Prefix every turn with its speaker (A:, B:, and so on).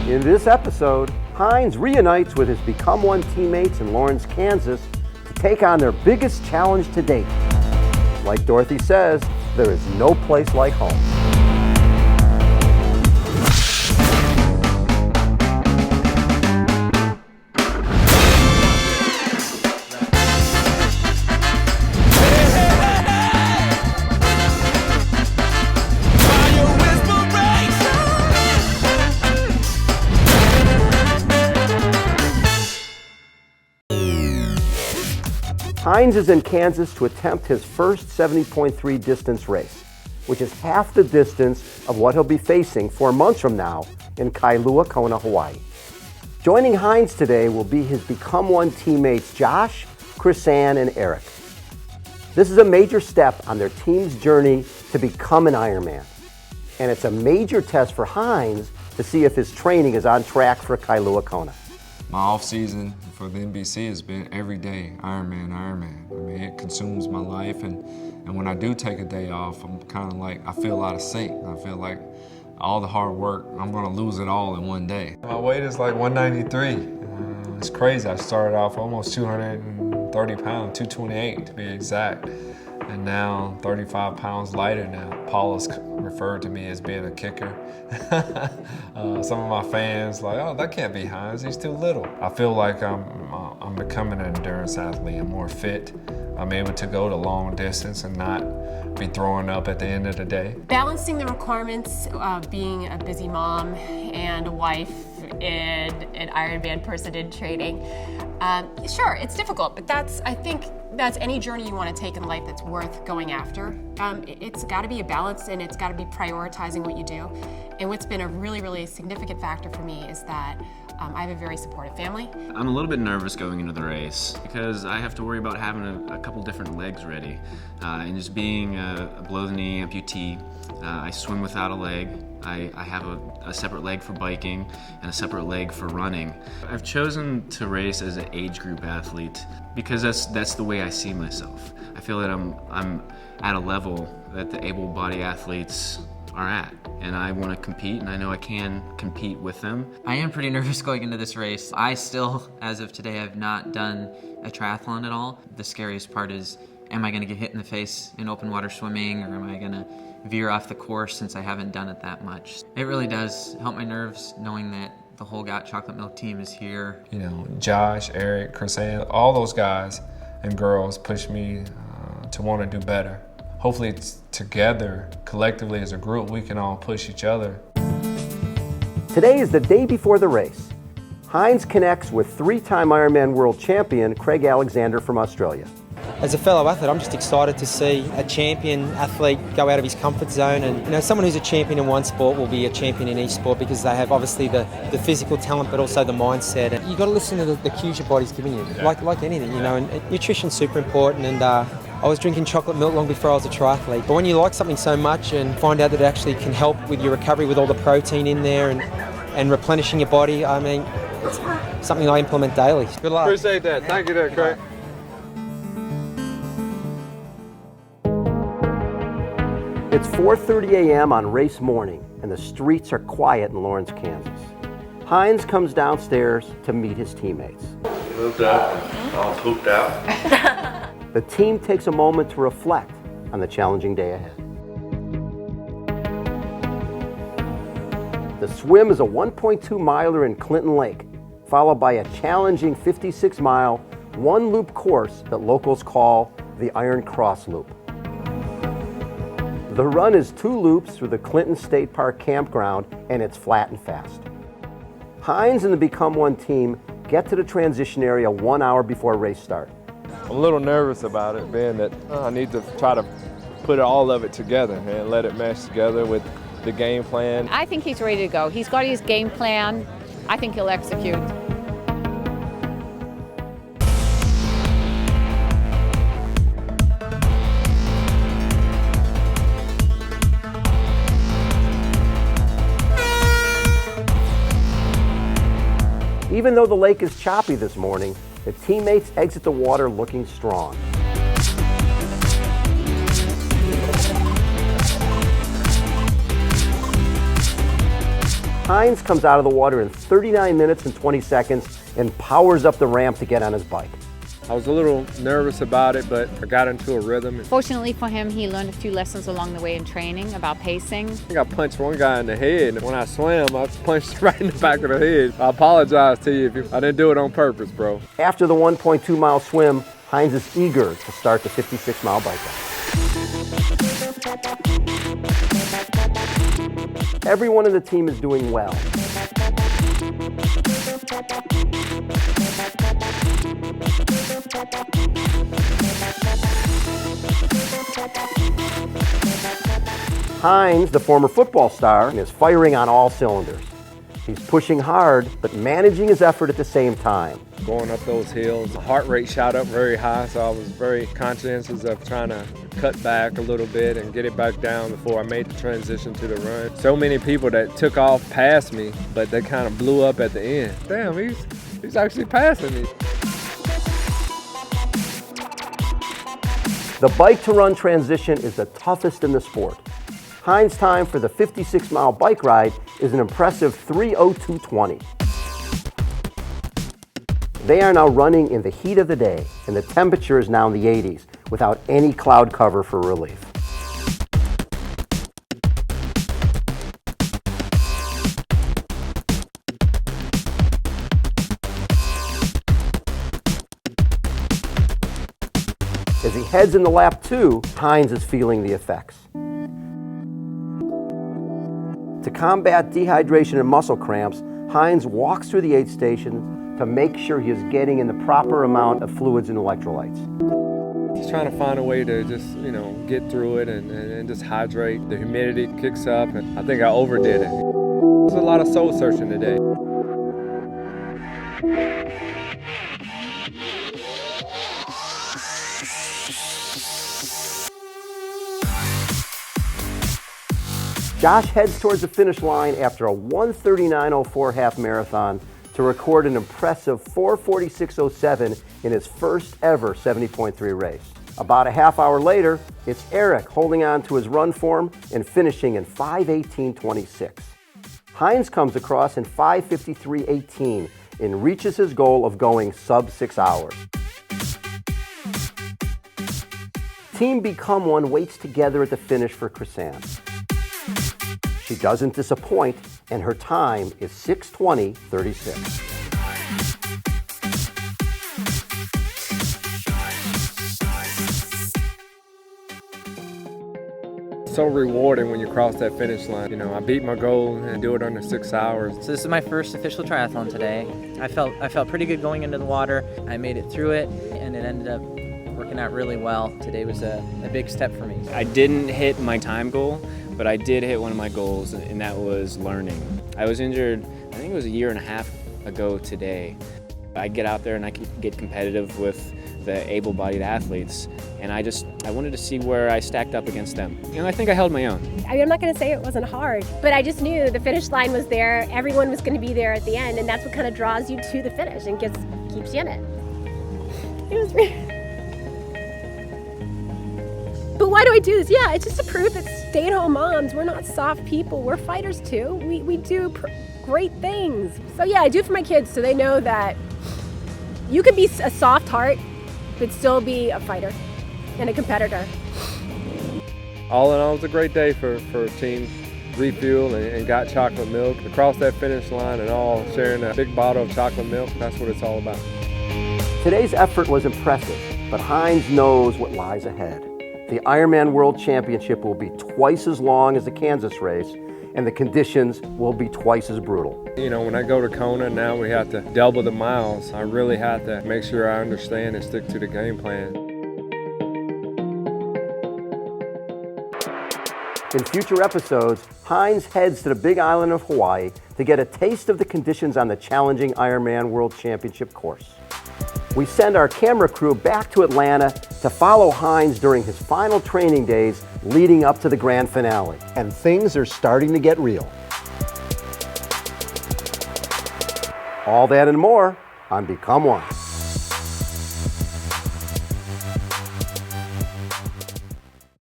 A: In this episode, Hines reunites with his Become One teammates in Lawrence, Kansas to take on their biggest challenge to date. Like Dorothy says, there is no place like home. Hines is in Kansas to attempt his first 70.3 distance race, which is half the distance of what he'll be facing 4 months from now in Kailua Kona, Hawaii. Joining Hines today will be his Become One teammates Josh, Chrisanne, and Eric. This is a major step on their team's journey to become an Ironman. And it's a major test for Hines to see if his training is on track for Kailua Kona.
B: My off season for the NBC has been every day, Ironman. I mean, it consumes my life, and when I do take a day off, I'm kind of like, I feel out of sync. I feel like all the hard work, I'm gonna lose it all in one day. My weight is like 193. It's crazy. I started off almost 230 pounds, 228 to be exact. And now 35 pounds lighter now. Paula's referred to me as being a kicker. Some of my fans like, oh, that can't be Hines, he's too little. I feel like I'm becoming an endurance athlete. I'm more fit. I'm able to go to long distance and not be throwing up at the end of the day. Balancing the requirements of being a busy mom and a wife and an Ironman person in training. Sure, it's difficult, but I think that's any journey you want to take in life that's worth going after. It's got to be a balance, and it's got to be prioritizing what you do. And what's been a really, really significant factor for me is that I have a very supportive family.
C: I'm a little bit nervous going into the race because I have to worry about having a couple different legs ready. And just being a below-the-knee amputee, I swim without a leg. I have a separate leg for biking and a separate leg for running. I've chosen to race as an age group athlete because that's the way I see myself. I feel that I'm at a level that the able-bodied athletes are at, and I want to compete, and I know I can compete with them.
D: I am pretty nervous going into this race. I still, as of today, have not done a triathlon at all. The scariest part is, am I going to get hit in the face in open water swimming, or am I going to veer off the course since I haven't done it that much? It really does help my nerves knowing that the whole Got Chocolate Milk team is here.
B: You know, Josh, Eric, Chrisanne, all those guys and girls push me to want to do better. Hopefully it's together, collectively as a group, we can all push each other.
A: Today is the day before the race. Hines connects with three-time Ironman world champion Craig Alexander from Australia.
E: As a fellow athlete, I'm just excited to see a champion athlete go out of his comfort zone. And someone who's a champion in one sport will be a champion in each sport because they have obviously the physical talent, but also the mindset. And you've got to listen to the cues your body's giving you, like anything, you know. And nutrition's super important. And I was drinking chocolate milk long before I was a triathlete. But when you like something so much and find out that it actually can help with your recovery with all the protein in there and replenishing your body, I mean, it's something I implement daily. Good luck.
F: Appreciate that. Thank you there, Craig.
A: It's 4:30 a.m. on race morning, and the streets are quiet in Lawrence, Kansas. Hines comes downstairs to meet his teammates.
G: Moved up, all pooped out.
A: The team takes a moment to reflect on the challenging day ahead. The swim is a 1.2 miler in Clinton Lake, followed by a challenging 56-mile, one-loop course that locals call the Iron Cross Loop. The run is 2 loops through the Clinton State Park campground, and it's flat and fast. Hines and the Become One team get to the transition area 1 hour before race start.
F: I'm a little nervous about it, being that I need to try to put all of it together and let it mesh together with the game plan.
H: I think he's ready to go. He's got his game plan. I think he'll execute.
A: Even though the lake is choppy this morning, the teammates exit the water looking strong. Hines comes out of the water in 39 minutes and 20 seconds and powers up the ramp to get on his bike.
F: I was a little nervous about it, but I got into a rhythm.
H: Fortunately for him, he learned a few lessons along the way in training about pacing.
F: I think I punched one guy in the head, and when I swam, I punched right in the back of the head. I apologize to you if I didn't do it on purpose, bro.
A: After the 1.2-mile swim, Hines is eager to start the 56-mile bike ride. Everyone in the team is doing well. Hines, the former football star, is firing on all cylinders. He's pushing hard, but managing his effort at the same time.
F: Going up those hills, the heart rate shot up very high, so I was very conscientious of trying to cut back a little bit and get it back down before I made the transition to the run. So many people that took off past me, but they kind of blew up at the end. Damn, he's actually passing me.
A: The bike-to-run transition is the toughest in the sport. Hines' time for the 56-mile bike ride is an impressive 3:02:20. They are now running in the heat of the day, and the temperature is now in the 80s without any cloud cover for relief. As he heads into lap 2, Hines is feeling the effects. To combat dehydration and muscle cramps, Hines walks through the aid station to make sure he is getting in the proper amount of fluids and electrolytes.
F: Just trying to find a way to just, get through it and just hydrate. The humidity kicks up, and I think I overdid it. There's a lot of soul searching today.
A: Josh heads towards the finish line after a 1:39:04 half marathon to record an impressive 4:46:07 in his first ever 70.3 race. About a half hour later, it's Eric holding on to his run form and finishing in 5:18:26. Hines comes across in 5:53:18 and reaches his goal of going sub 6 hours. Team Become One waits together at the finish for Chrisanne. She doesn't disappoint, and her time is 6:20:36.
F: So rewarding when you cross that finish line. I beat my goal and do it under 6 hours.
I: So this is my first official triathlon today. I felt pretty good going into the water. I made it through it, and it ended up working out really well. Today was a big step for me.
C: I didn't hit my time goal, but I did hit one of my goals, and that was learning. I was injured, I think it was a year and a half ago today. I get out there and I can get competitive with the able-bodied athletes, and I wanted to see where I stacked up against them. I think I held my own.
J: I'm not going to say it wasn't hard, but I just knew the finish line was there, everyone was going to be there at the end, and that's what kind of draws you to the finish and keeps you in it. It was really... But why do I do this? Yeah, it's just to prove that stay-at-home moms, we're not soft people. We're fighters too. We do great things. So yeah, I do it for my kids so they know that you can be a soft heart, but still be a fighter and a competitor.
F: All in all, it was a great day for Team Refuel and Got Chocolate Milk. Across that finish line and all sharing a big bottle of chocolate milk, that's what it's all about.
A: Today's effort was impressive, but Hines knows what lies ahead. The Ironman World Championship will be twice as long as the Kansas race, and the conditions will be twice as brutal.
F: When I go to Kona, now we have to double the miles. I really have to make sure I understand and stick to the game plan.
A: In future episodes, Hines heads to the Big Island of Hawaii to get a taste of the conditions on the challenging Ironman World Championship course. We send our camera crew back to Atlanta to follow Hines during his final training days leading up to the grand finale. And things are starting to get real. All that and more on Become One.